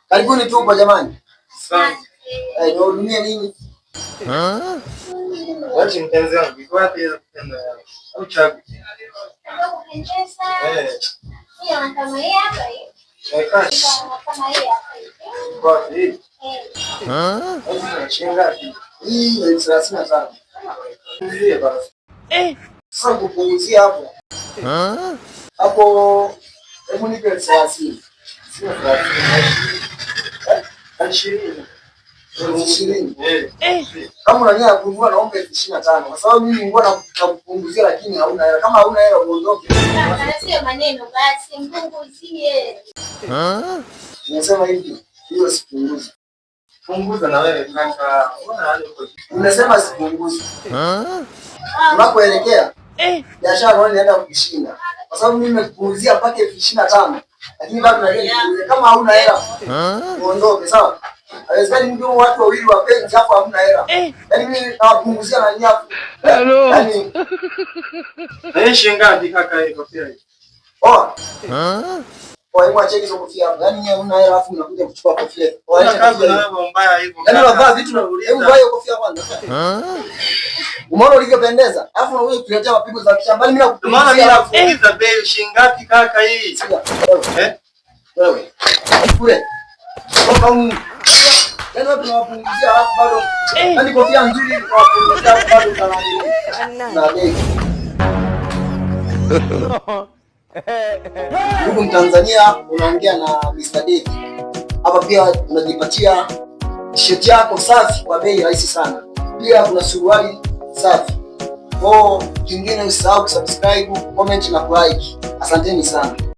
Karibuni tu kwa jamani. Asante. Nihudumie nini? Wacha mpenzi wangu, iko wapi hizo kitendo yako? Au chagu? Hiyo kama hii hapa hii. Kama hii hapa hii. Kwa hii. Hizi shilingi hii ni 35. Ndio basi. Sasa kupunguzia hapo. Hapo hebu nipe 30. Sio 30. 20. Kama unania kununua naomba 25 kwa sababu mimi nilikuwa nakupunguzia lakini hauna hela. Kama hauna hela uondoke. Sio maneno basi mpunguzie. Nimesema hivi, hiyo sipunguzi. Punguza na wewe kaka. Unasema sipunguzi. Unapoelekea biashara wewe inaenda kushinda. Kwa sababu mimi nimekupunguzia mpaka 25. Lakini bado naenda kama hauna hela uondoke, sawa? Haiwezekani mtu watu wawili wapenzi hapo hamna hela. Yaani mimi nawapunguzia na nyafu. Yaani shilingi ngapi kaka hiyo kofia hii? Kwa hiyo acha hizo kofia hapo. Yaani wewe una hela afu unakuja kuchukua kofia. Acha kofia na wewe mbaya hivyo. Yaani unavaa vitu na hebu vaa hiyo kofia kwanza. Umeona ulivyopendeza? Alafu unakuja kuletea mapigo za kishambani mimi nakupunguzia. Maana mimi nakuuliza bei shilingi ngapi kaka hii? Wewe. Kule. Yaani watu tunawapunguzia alafu bado yaani kofia nzuri tunawapunguzia bado na bei. Ndugu Mtanzania, unaongea na Mr. Dave. Hapa pia unajipatia t-shirt yako safi kwa bei rahisi sana. Pia kuna suruali safi. Kingine usisahau kusubscribe, comment na kulike. Asanteni sana.